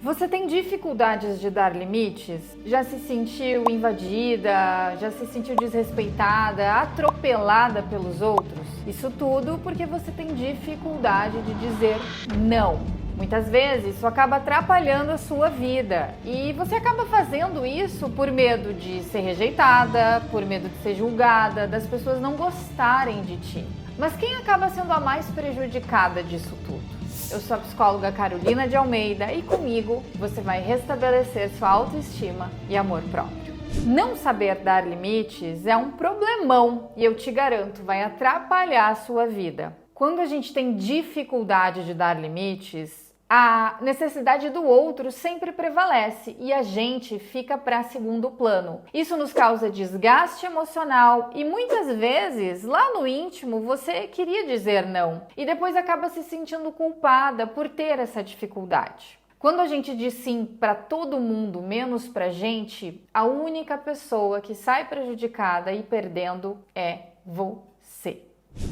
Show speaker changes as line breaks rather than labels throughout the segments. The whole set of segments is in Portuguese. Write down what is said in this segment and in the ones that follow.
Você tem dificuldades de dar limites? Já se sentiu invadida? Já se sentiu desrespeitada, atropelada pelos outros? Isso tudo porque você tem dificuldade de dizer não. Muitas vezes isso acaba atrapalhando a sua vida e você acaba fazendo isso por medo de ser rejeitada, por medo de ser julgada, das pessoas não gostarem de ti. Mas quem acaba sendo a mais prejudicada disso tudo? Eu sou a psicóloga Carolina de Almeida e comigo você vai restabelecer sua autoestima e amor próprio. Não saber dar limites é um problemão e eu te garanto, vai atrapalhar a sua vida. Quando a gente tem dificuldade de dar limites, a necessidade do outro sempre prevalece e a gente fica para segundo plano. Isso nos causa desgaste emocional e muitas vezes, lá no íntimo, você queria dizer não e depois acaba se sentindo culpada por ter essa dificuldade. Quando a gente diz sim para todo mundo, menos pra gente, a única pessoa que sai prejudicada e perdendo é você.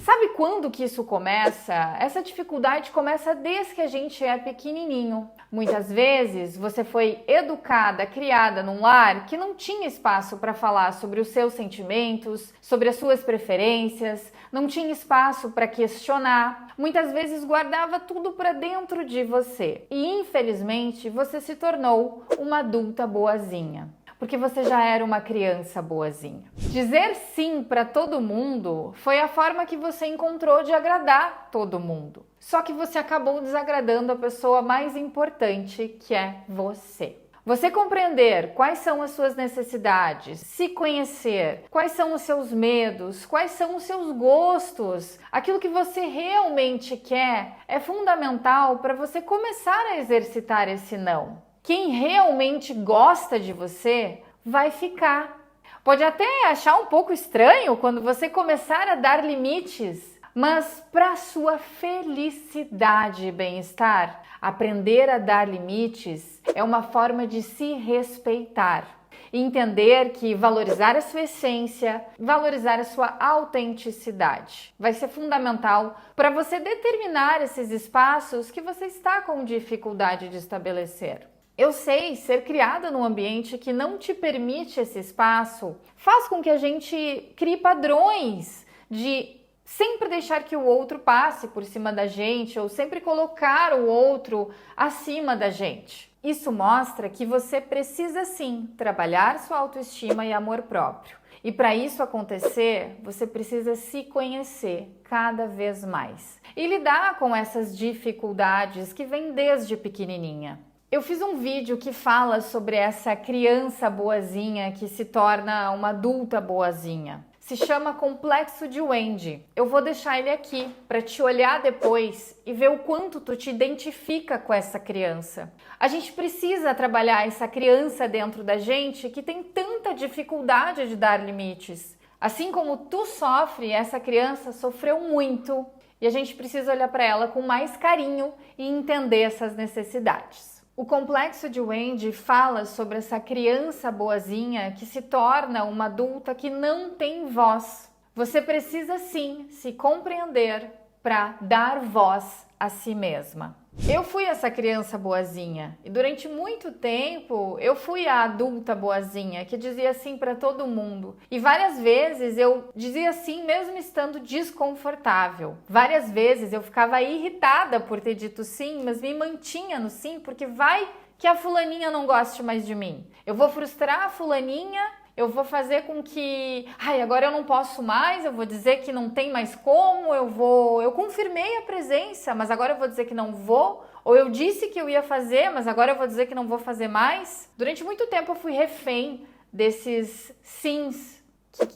Sabe quando que isso começa? Essa dificuldade começa desde que a gente é pequenininho. Muitas vezes você foi educada, criada num lar que não tinha espaço para falar sobre os seus sentimentos, sobre as suas preferências, não tinha espaço para questionar. Muitas vezes guardava tudo para dentro de você. E infelizmente você se tornou uma adulta boazinha. Porque você já era uma criança boazinha. Dizer sim para todo mundo foi a forma que você encontrou de agradar todo mundo. Só que você acabou desagradando a pessoa mais importante, que é você. Você compreender quais são as suas necessidades, se conhecer, quais são os seus medos, quais são os seus gostos, aquilo que você realmente quer, é fundamental para você começar a exercitar esse não. Quem realmente gosta de você vai ficar. Pode até achar um pouco estranho quando você começar a dar limites, mas para sua felicidade e bem-estar, aprender a dar limites é uma forma de se respeitar. Entender que valorizar a sua essência, valorizar a sua autenticidade vai ser fundamental para você determinar esses espaços que você está com dificuldade de estabelecer. Eu sei, ser criada num ambiente que não te permite esse espaço faz com que a gente crie padrões de sempre deixar que o outro passe por cima da gente ou sempre colocar o outro acima da gente. Isso mostra que você precisa sim trabalhar sua autoestima e amor próprio. E para isso acontecer, você precisa se conhecer cada vez mais e lidar com essas dificuldades que vêm desde pequenininha. Eu fiz um vídeo que fala sobre essa criança boazinha que se torna uma adulta boazinha. Se chama Complexo de Wendy. Eu vou deixar ele aqui para te olhar depois e ver o quanto tu te identifica com essa criança. A gente precisa trabalhar essa criança dentro da gente que tem tanta dificuldade de dar limites. Assim como tu sofre, essa criança sofreu muito e a gente precisa olhar para ela com mais carinho e entender essas necessidades. O Complexo de Wendy fala sobre essa criança boazinha que se torna uma adulta que não tem voz. Você precisa sim se compreender para dar voz a si mesma. Eu fui essa criança boazinha e durante muito tempo eu fui a adulta boazinha que dizia sim para todo mundo. E várias vezes eu dizia sim mesmo estando desconfortável. Várias vezes eu ficava irritada por ter dito sim, mas me mantinha no sim porque vai que a fulaninha não goste mais de mim. Eu vou frustrar a fulaninha. Eu vou fazer com que, agora eu não posso mais, eu vou dizer que não tem mais como, eu confirmei a presença, mas agora eu vou dizer que não vou, ou eu disse que eu ia fazer, mas agora eu vou dizer que não vou fazer mais. Durante muito tempo eu fui refém desses sims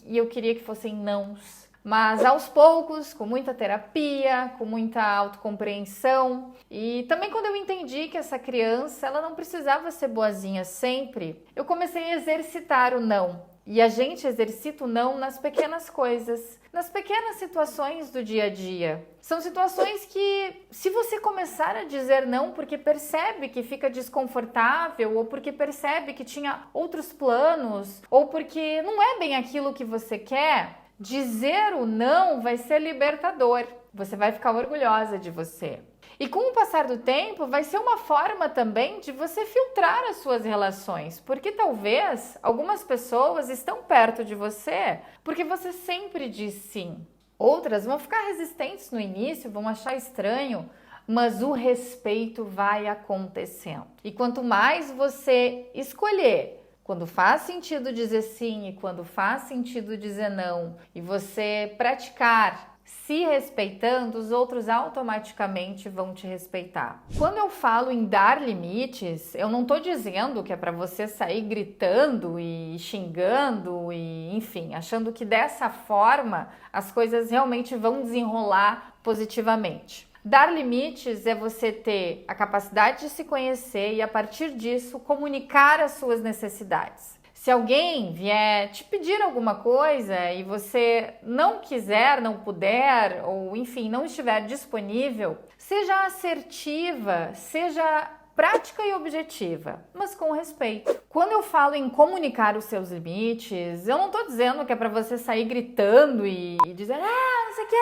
e eu queria que fossem nãos. Mas aos poucos, com muita terapia, com muita autocompreensão e também quando eu entendi que essa criança ela não precisava ser boazinha sempre, eu comecei a exercitar o não. E a gente exercita o não nas pequenas coisas, nas pequenas situações do dia a dia. São situações que, se você começar a dizer não porque percebe que fica desconfortável, ou porque percebe que tinha outros planos, ou porque não é bem aquilo que você quer, dizer o não vai ser libertador. Você vai ficar orgulhosa de você. E com o passar do tempo, vai ser uma forma também de você filtrar as suas relações, porque talvez algumas pessoas estão perto de você porque você sempre diz sim. Outras vão ficar resistentes no início, vão achar estranho, mas o respeito vai acontecendo. E quanto mais você escolher quando faz sentido dizer sim e quando faz sentido dizer não, e você praticar se respeitando, os outros automaticamente vão te respeitar. Quando eu falo em dar limites, eu não estou dizendo que é para você sair gritando e xingando e, enfim, achando que dessa forma as coisas realmente vão desenrolar positivamente. Dar limites é você ter a capacidade de se conhecer e, a partir disso, comunicar as suas necessidades. Se alguém vier te pedir alguma coisa e você não quiser, não puder, ou enfim, não estiver disponível, seja assertiva, seja prática e objetiva, mas com respeito. Quando eu falo em comunicar os seus limites, eu não estou dizendo que é para você sair gritando e dizer, não sei o que,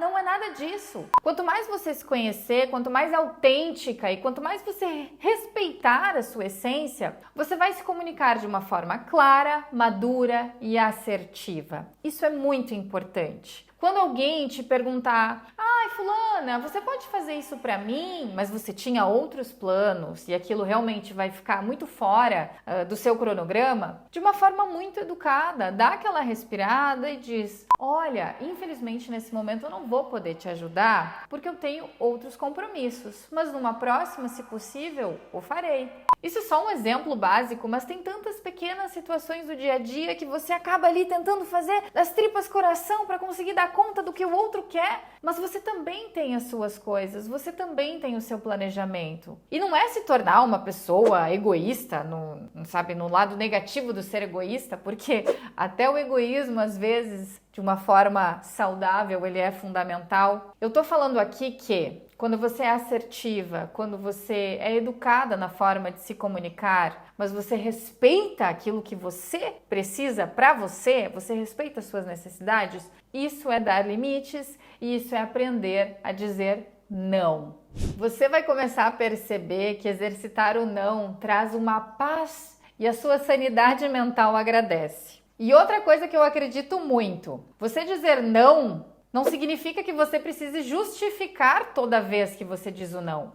não é nada disso. Quanto mais você se conhecer, quanto mais autêntica e quanto mais você respeitar a sua essência, você vai se comunicar de uma forma clara, madura e assertiva. Isso é muito importante. Quando alguém te perguntar, ai fulana, você pode fazer isso pra mim, mas você tinha outros planos e aquilo realmente vai ficar muito fora do seu cronograma, de uma forma muito educada, dá aquela respirada e diz, olha, infelizmente nesse momento eu não vou poder te ajudar porque eu tenho outros compromissos, mas numa próxima, se possível, o farei. Isso é só um exemplo básico, mas tem tantas pequenas situações do dia a dia que você acaba ali tentando fazer das tripas coração para conseguir dar conta do que o outro quer, mas você também tem as suas coisas, você também tem o seu planejamento. E não é se tornar uma pessoa egoísta, no lado negativo do ser egoísta, porque até o egoísmo, às vezes, de uma forma saudável, ele é fundamental. Eu tô falando aqui que quando você é assertiva, quando você é educada na forma de se comunicar, mas você respeita aquilo que você precisa para você, você respeita as suas necessidades, isso é dar limites e isso é aprender a dizer não. Você vai começar a perceber que exercitar o não traz uma paz e a sua sanidade mental agradece. E outra coisa que eu acredito muito, você dizer não significa que você precise justificar toda vez que você diz o não.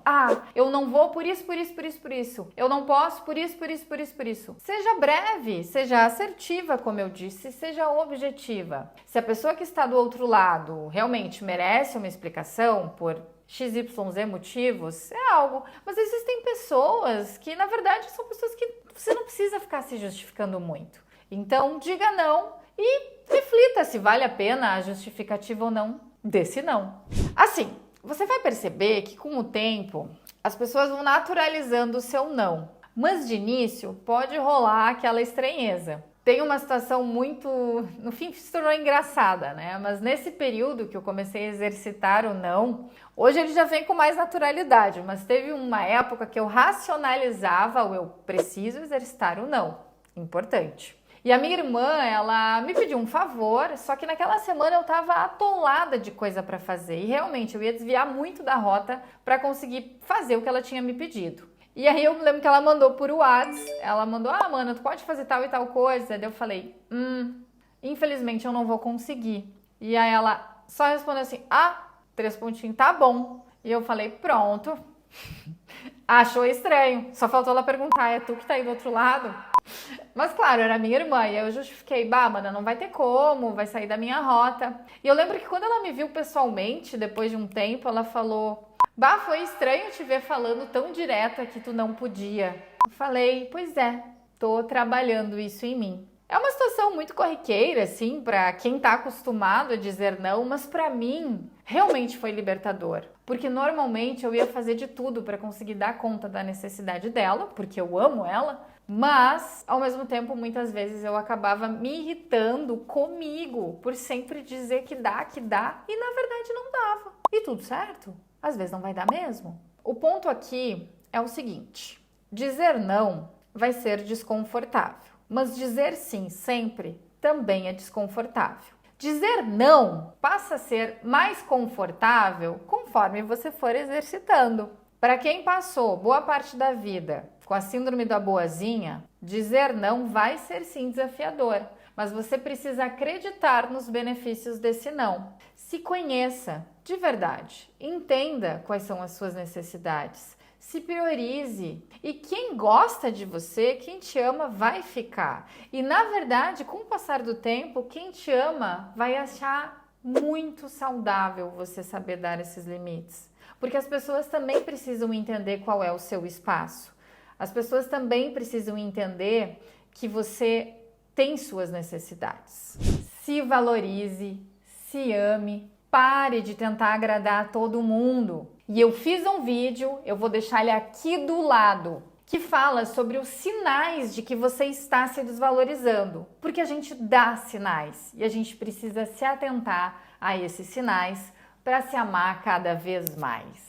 Eu não vou por isso, por isso, por isso, por isso. Eu não posso por isso, por isso, por isso, por isso. Seja breve, seja assertiva, como eu disse, seja objetiva. Se a pessoa que está do outro lado realmente merece uma explicação por XYZ motivos, é algo. Mas existem pessoas que, na verdade, são pessoas que você não precisa ficar se justificando muito. Então, diga não e reflita se vale a pena a justificativa ou não desse não. Assim, você vai perceber que com o tempo as pessoas vão naturalizando o seu não, mas de início pode rolar aquela estranheza. Tem uma situação muito, no fim, se tornou engraçada, né? Mas nesse período que eu comecei a exercitar o não, hoje ele já vem com mais naturalidade, mas teve uma época que eu racionalizava o eu preciso exercitar o não. Importante. E a minha irmã, ela me pediu um favor, só que naquela semana eu estava atolada de coisa para fazer e realmente eu ia desviar muito da rota para conseguir fazer o que ela tinha me pedido. E aí eu me lembro que ela mandou por WhatsApp, ela mandou, Mana, tu pode fazer tal e tal coisa? Daí eu falei, infelizmente eu não vou conseguir. E aí ela só respondeu assim, 3 pontinhos, tá bom. E eu falei, pronto. Achou estranho, só faltou ela perguntar, é tu que tá aí do outro lado? Mas claro, era minha irmã, e eu justifiquei, Mana, não vai ter como, vai sair da minha rota. E eu lembro que quando ela me viu pessoalmente, depois de um tempo, ela falou, foi estranho te ver falando tão direta que tu não podia. Eu falei, pois é, tô trabalhando isso em mim. É uma situação muito corriqueira, assim, para quem tá acostumado a dizer não, mas para mim realmente foi libertador. Porque normalmente eu ia fazer de tudo para conseguir dar conta da necessidade dela, porque eu amo ela, mas ao mesmo tempo muitas vezes eu acabava me irritando comigo por sempre dizer que dá e na verdade não dava. E tudo certo? Às vezes não vai dar mesmo. O ponto aqui é o seguinte, dizer não vai ser desconfortável. Mas dizer sim sempre também é desconfortável. Dizer não passa a ser mais confortável conforme você for exercitando. Para quem passou boa parte da vida com a síndrome da boazinha, dizer não vai ser sim desafiador, mas você precisa acreditar nos benefícios desse não. Se conheça de verdade, entenda quais são as suas necessidades, se priorize e quem gosta de você, quem te ama vai ficar. E na verdade, com o passar do tempo, quem te ama vai achar muito saudável você saber dar esses limites. Porque as pessoas também precisam entender qual é o seu espaço. As pessoas também precisam entender que você tem suas necessidades. Se valorize, se ame, pare de tentar agradar todo mundo. E eu fiz um vídeo, eu vou deixar ele aqui do lado, que fala sobre os sinais de que você está se desvalorizando. Porque a gente dá sinais e a gente precisa se atentar a esses sinais para se amar cada vez mais.